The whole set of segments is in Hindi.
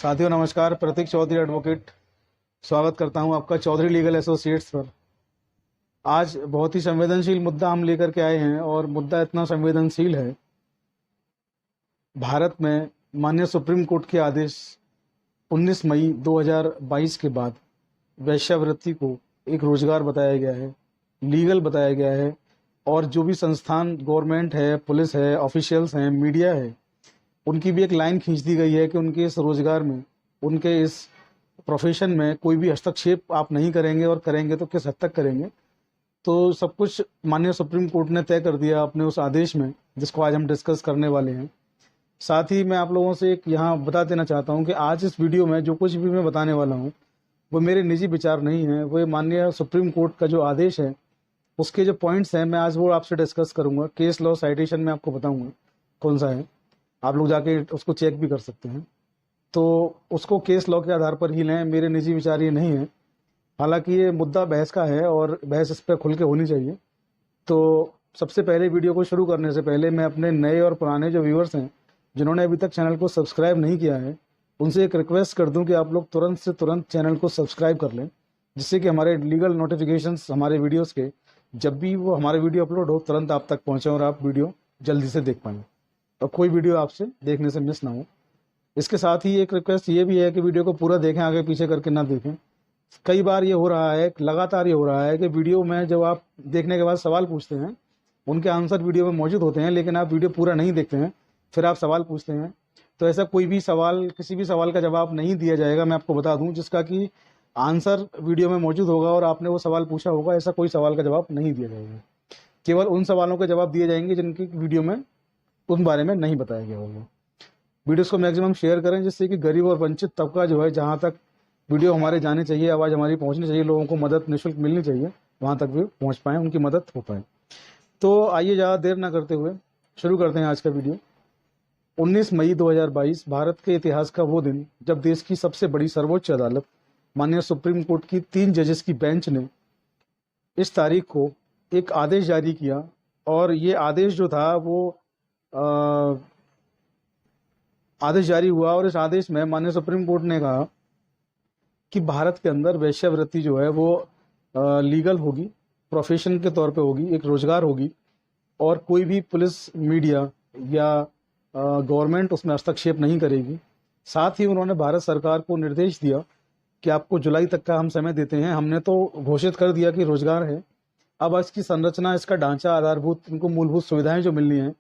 साथियों नमस्कार। प्रतीक चौधरी एडवोकेट स्वागत करता हूं आपका चौधरी लीगल एसोसिएट्स पर। आज बहुत ही संवेदनशील मुद्दा हम लेकर के आए हैं और मुद्दा इतना संवेदनशील है। भारत में माननीय सुप्रीम कोर्ट के आदेश 19 मई 2022 के बाद वेश्यावृत्ति को एक रोजगार बताया गया है, लीगल बताया गया है। और जो भी संस्थान, गवर्नमेंट है, पुलिस है, ऑफिशियल्स हैं, मीडिया है, उनकी भी एक लाइन खींच दी गई है कि उनके इस रोजगार में, उनके इस प्रोफेशन में कोई भी हस्तक्षेप आप नहीं करेंगे, और करेंगे तो किस हद तक करेंगे। तो सब कुछ माननीय सुप्रीम कोर्ट ने तय कर दिया अपने उस आदेश में, जिसको आज हम डिस्कस करने वाले हैं। साथ ही मैं आप लोगों से एक यहाँ बता देना चाहता हूँ कि आज इस वीडियो में जो कुछ भी मैं बताने वाला हूँ वो मेरे निजी विचार नहीं है, वो माननीय सुप्रीम कोर्ट का जो आदेश है उसके जो पॉइंट्स हैं मैं आज वो आपसे डिस्कस करूँगा। केस लॉ साइटेशन में आपको बताऊँगा कौन सा है, आप लोग जाके उसको चेक भी कर सकते हैं। तो उसको केस लॉ के आधार पर ही लें, मेरे निजी विचार ये नहीं है। हालांकि ये मुद्दा बहस का है और बहस इस पर खुल के होनी चाहिए। तो सबसे पहले वीडियो को शुरू करने से पहले मैं अपने नए और पुराने जो व्यूअर्स हैं जिन्होंने अभी तक चैनल को सब्सक्राइब नहीं किया है, उनसे एक रिक्वेस्ट कर दूं कि आप लोग तुरंत से तुरंत चैनल को सब्सक्राइब कर लें, जिससे कि हमारे लीगल नोटिफिकेशंस हमारे वीडियोज़ के जब भी वो हमारे वीडियो अपलोड हो तुरंत आप तक पहुँचें और आप वीडियो जल्दी से देख पाएँ और कोई वीडियो आपसे देखने से मिस ना हो। इसके साथ ही एक रिक्वेस्ट ये भी है कि वीडियो को पूरा देखें, आगे पीछे करके ना देखें। कई बार ये हो रहा है, लगातार ये हो रहा है कि वीडियो में जब आप देखने के बाद सवाल पूछते हैं, उनके आंसर वीडियो में मौजूद होते हैं, लेकिन आप वीडियो पूरा नहीं देखते हैं, फिर आप सवाल पूछते हैं। तो ऐसा कोई भी सवाल, किसी भी सवाल का जवाब नहीं दिया जाएगा, मैं आपको बता दूं, जिसका कि आंसर वीडियो में मौजूद होगा और आपने वो सवाल पूछा होगा। ऐसा कोई सवाल का जवाब नहीं दिया जाएगा। केवल उन सवालों के जवाब दिए जाएंगे जिनकी वीडियो में उन बारे में नहीं बताया गया होगा। वीडियोस को मैक्सिमम शेयर करें, जिससे कि गरीब और वंचित तबका जो है, जहां तक वीडियो हमारे जाने चाहिए, आवाज़ हमारी पहुंचनी चाहिए, लोगों को मदद निःशुल्क मिलनी चाहिए, वहां तक भी पहुंच पाएँ, उनकी मदद हो पाए। तो आइए ज़्यादा देर ना करते हुए शुरू करते हैं आज का वीडियो। 19 मई 2022 भारत के इतिहास का वो दिन जब देश की सबसे बड़ी सर्वोच्च अदालत माननीय सुप्रीम कोर्ट की 3 जजेस की बेंच ने इस तारीख को एक आदेश जारी किया। और ये आदेश जो था वो आदेश जारी हुआ और इस आदेश में माननीय सुप्रीम कोर्ट ने कहा कि भारत के अंदर वेश्यावृत्ति जो है वो लीगल होगी, प्रोफेशन के तौर पे होगी, एक रोजगार होगी, और कोई भी पुलिस, मीडिया या गवर्नमेंट उसमें हस्तक्षेप नहीं करेगी। साथ ही उन्होंने भारत सरकार को निर्देश दिया कि आपको जुलाई तक का हम समय देते हैं। हमने तो घोषित कर दिया कि रोजगार है, अब इसकी संरचना, इसका ढांचा, आधारभूत, इनको मूलभूत सुविधाएं जो मिलनी है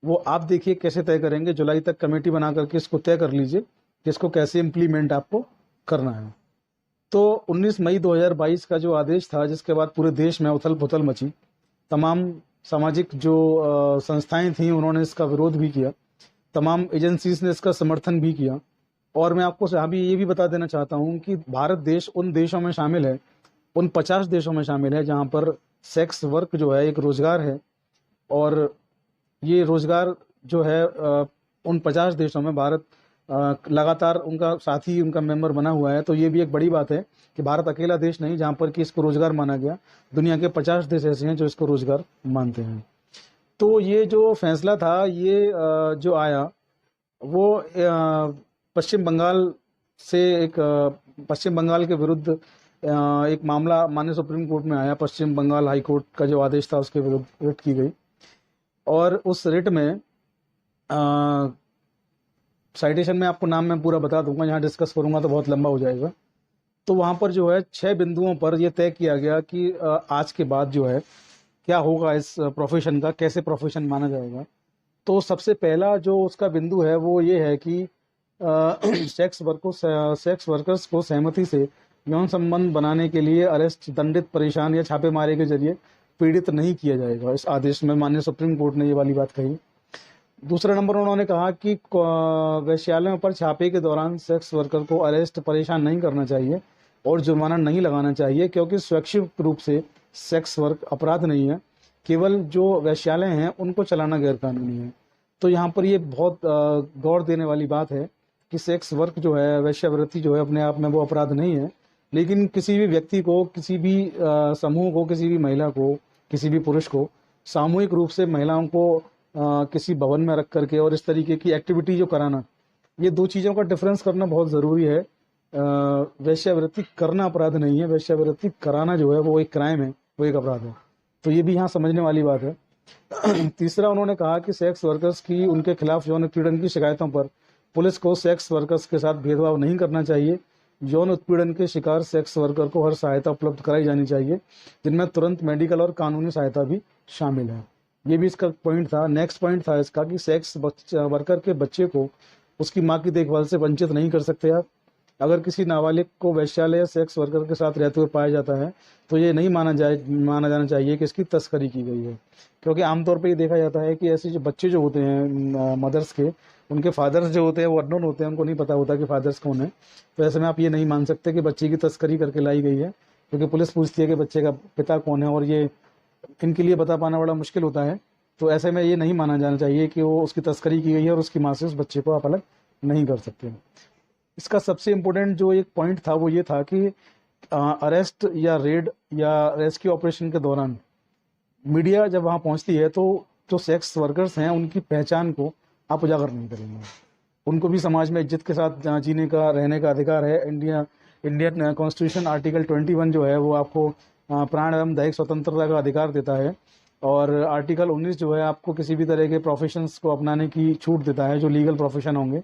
वो आप देखिए कैसे तय करेंगे। जुलाई तक कमेटी बना करके इसको तय कर लीजिए कि इसको कैसे इम्प्लीमेंट आपको करना है। तो 19 मई 2022 का जो आदेश था, जिसके बाद पूरे देश में उथल पुथल मची, तमाम सामाजिक जो संस्थाएं थीं उन्होंने इसका विरोध भी किया, तमाम एजेंसीज ने इसका समर्थन भी किया। और मैं आपको यहाँ भी ये भी बता देना चाहता हूँ कि भारत देश उन देशों में शामिल है, उन 50 देशों में शामिल है जहाँ पर सेक्स वर्क जो है एक रोजगार है। और ये रोजगार जो है उन 50 देशों में भारत लगातार उनका साथी, उनका मेंबर बना हुआ है। तो ये भी एक बड़ी बात है कि भारत अकेला देश नहीं जहाँ पर कि इसको रोजगार माना गया, दुनिया के 50 देश ऐसे हैं जो इसको रोजगार मानते हैं। तो ये जो फैसला था, ये जो आया वो पश्चिम बंगाल से पश्चिम बंगाल के विरुद्ध एक मामला माननीय सुप्रीम कोर्ट में आया। पश्चिम बंगाल हाई कोर्ट का जो आदेश था उसके विरुद्ध रिट की गई, और उस रिट में साइटेशन में आपको नाम मैं पूरा बता दूंगा, यहाँ डिस्कस करूंगा तो बहुत लंबा हो जाएगा। तो वहाँ पर जो है 6 बिंदुओं पर यह तय किया गया कि आज के बाद जो है क्या होगा इस प्रोफेशन का, कैसे प्रोफेशन माना जाएगा। तो सबसे पहला जो उसका बिंदु है वो ये है कि सेक्स वर्कर्स को सहमति से यौन संबंध बनाने के लिए अरेस्ट, दंडित, परेशान या छापेमारे के जरिए पीड़ित नहीं किया जाएगा। इस आदेश में माननीय सुप्रीम कोर्ट ने ये वाली बात कही। दूसरा नंबर उन्होंने कहा कि वेश्यालयों पर छापे के दौरान सेक्स वर्कर को अरेस्ट, परेशान नहीं करना चाहिए और जुर्माना नहीं लगाना चाहिए, क्योंकि स्वैच्छिक रूप से सेक्स वर्क अपराध नहीं है, केवल जो वेश्यालय हैं उनको चलाना गैरकानूनी है। तो यहाँ पर ये बहुत गौर देने वाली बात है कि सेक्स वर्क जो है, वेश्यावृत्ति जो है, अपने आप में वो अपराध नहीं है, लेकिन किसी भी व्यक्ति को, किसी भी समूह को, किसी भी महिला को, किसी भी पुरुष को सामूहिक रूप से महिलाओं को किसी भवन में रख करके और इस तरीके की एक्टिविटी जो कराना, ये दो चीज़ों का डिफरेंस करना बहुत ज़रूरी है। वेश्यावृत्ति करना अपराध नहीं है, वेश्यावृत्ति कराना जो है वो एक क्राइम है, वो एक अपराध है। तो ये भी यहाँ समझने वाली बात है। तीसरा, उन्होंने कहा कि सेक्स वर्कर्स की उनके खिलाफ यौन उत्पीड़न की शिकायतों पर पुलिस को सेक्स वर्कर्स के साथ भेदभाव नहीं करना चाहिए। यौन उत्पीड़न के शिकार सेक्स वर्कर को हर सहायता उपलब्ध कराई जानी चाहिए, जिनमें तुरंत मेडिकल और कानूनी सहायता भी शामिल है। ये भी इसका पॉइंट था। नेक्स्ट पॉइंट था इसका कि सेक्स वर्कर के बच्चे को उसकी माँ की देखभाल से वंचित नहीं कर सकते आप। अगर किसी नाबालिग को वेश्यालय या सेक्स वर्कर के साथ रहते हुए पाया जाता है तो ये नहीं माना जाना चाहिए कि इसकी तस्करी की गई है, क्योंकि आमतौर पर ये देखा जाता है कि ऐसे जो बच्चे जो होते हैं मदर्स के, उनके फादर्स जो होते हैं वो अननोन होते हैं, उनको नहीं पता होता कि फादर्स कौन है। तो ऐसे में आप ये नहीं मान सकते कि बच्चे की तस्करी करके लाई गई है, क्योंकि पुलिस पूछती है कि बच्चे का पिता कौन है और ये इनके लिए बता पाना बड़ा मुश्किल होता है। तो ऐसे में ये नहीं माना जाना चाहिए कि वो उसकी तस्करी की गई है और उसकी माँ से उस बच्चे को आप अलग नहीं कर सकते। इसका सबसे इम्पोर्टेंट जो एक पॉइंट था वो ये था कि अरेस्ट या रेड या रेस्क्यू ऑपरेशन के दौरान मीडिया जब वहाँ पहुँचती है तो जो सेक्स वर्कर्स हैं उनकी पहचान को आप उजागर नहीं करेंगे। उनको भी समाज में इज्जत के साथ जीने का, रहने का अधिकार है। इंडियन कॉन्स्टिट्यूशन आर्टिकल 21 जो है वो आपको प्राण एवं दैहिक स्वतंत्रता का अधिकार देता है, और आर्टिकल 19 जो है आपको किसी भी तरह के प्रोफेशंस को अपनाने की छूट देता है जो लीगल प्रोफेशन होंगे।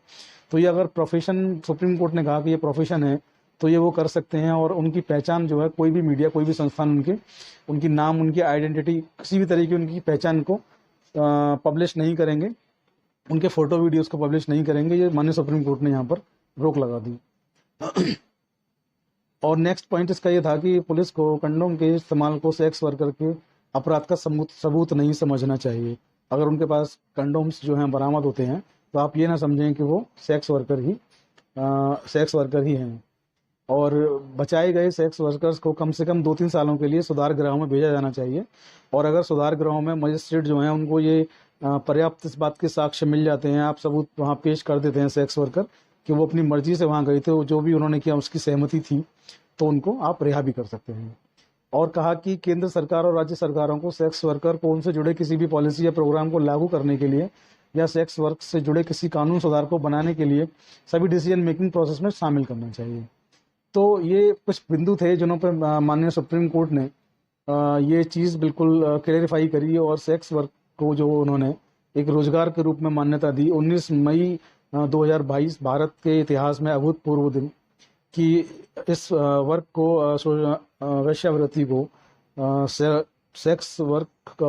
तो ये अगर प्रोफेशन, सुप्रीम कोर्ट ने कहा कि ये प्रोफेशन है तो ये वो कर सकते हैं, और उनकी पहचान जो है कोई भी मीडिया, कोई भी संस्थान उनकी नाम, उनकी आइडेंटिटी, किसी भी तरह की उनकी पहचान को पब्लिश नहीं करेंगे, उनके फोटो वीडियोस को पब्लिश नहीं करेंगे। ये माननीय सुप्रीम कोर्ट ने यहाँ पर रोक लगा दी। और नेक्स्ट पॉइंट इसका ये था कि पुलिस को कंडोम के इस्तेमाल को सेक्स वर्कर के अपराध का सबूत नहीं समझना चाहिए। अगर उनके पास कंडोम्स जो हैं बरामद होते हैं तो आप ये ना समझें कि वो सेक्स वर्कर ही हैं। और बचाए गए सेक्स वर्कर्स को कम से कम 2-3 सालों के लिए सुधार गृहों में भेजा जाना चाहिए। और अगर सुधार गृहों में मजिस्ट्रेट जो हैं उनको ये पर्याप्त इस बात के साक्ष्य मिल जाते हैं, आप सबूत वहाँ पेश कर देते हैं सेक्स वर्कर कि वो अपनी मर्जी से वहाँ गए थे, जो भी उन्होंने किया उसकी सहमति थी, तो उनको आप रिहा भी कर सकते हैं। और कहा कि केंद्र सरकार और राज्य सरकारों को सेक्स वर्कर को उनसे जुड़े किसी भी पॉलिसी या प्रोग्राम को लागू करने के लिए या सेक्स वर्क से जुड़े किसी कानून सुधार को बनाने के लिए सभी डिसीजन मेकिंग प्रोसेस में शामिल करना चाहिए। तो ये कुछ बिंदु थे जिन्हों पर माननीय सुप्रीम कोर्ट ने ये चीज़ बिल्कुल क्लेरिफाई करी, और सेक्स वर्क को जो उन्होंने एक रोजगार के रूप में मान्यता दी। 19 मई 2022 भारत के इतिहास में अभूतपूर्व दिन कि इस वर्क को, वेश्यावृत्ति को, सेक्स वर्क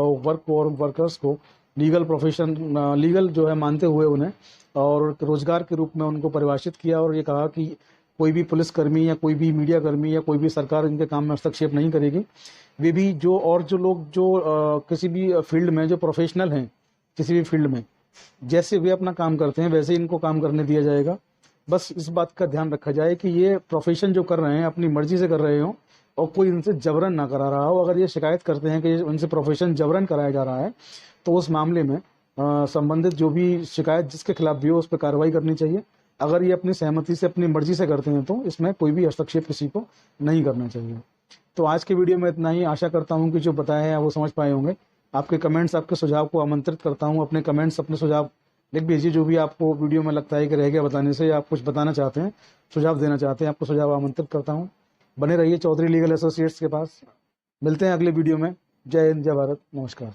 और वर्कर्स को लीगल जो है मानते हुए उन्हें और रोजगार के रूप में उनको परिभाषित किया। और ये कहा कि कोई भी पुलिसकर्मी या कोई भी मीडिया कर्मी या कोई भी सरकार इनके काम में हस्तक्षेप नहीं करेगी। वे भी जो लोग किसी भी फील्ड में जो प्रोफेशनल हैं, किसी भी फील्ड में जैसे वे अपना काम करते हैं वैसे इनको काम करने दिया जाएगा। बस इस बात का ध्यान रखा जाए कि ये प्रोफेशन जो कर रहे हैं अपनी मर्जी से कर रहे हो और कोई इनसे जबरन ना करा रहा हो। अगर ये शिकायत करते हैं कि उनसे प्रोफेशन जबरन कराया जा रहा है तो उस मामले में संबंधित जो भी शिकायत जिसके खिलाफ भी हो उस पर कार्रवाई करनी चाहिए। अगर ये अपनी सहमति से, अपनी मर्जी से करते हैं तो इसमें कोई भी हस्तक्षेप किसी को नहीं करना चाहिए। तो आज के वीडियो में इतना ही। आशा करता हूँ कि जो बताया है वो समझ पाए होंगे। आपके कमेंट्स, आपके सुझाव को आमंत्रित करता हूँ। अपने कमेंट्स, अपने सुझाव लिख भेजिए। जो भी आपको वीडियो में लगता है कि रह गया बताने से, आप कुछ बताना चाहते हैं, सुझाव देना चाहते हैं, आपको सुझाव आमंत्रित करता हूँ। बने रहिए चौधरी लीगल एसोसिएट्स के पास। मिलते हैं अगले वीडियो में। जय हिंद, जय भारत, नमस्कार।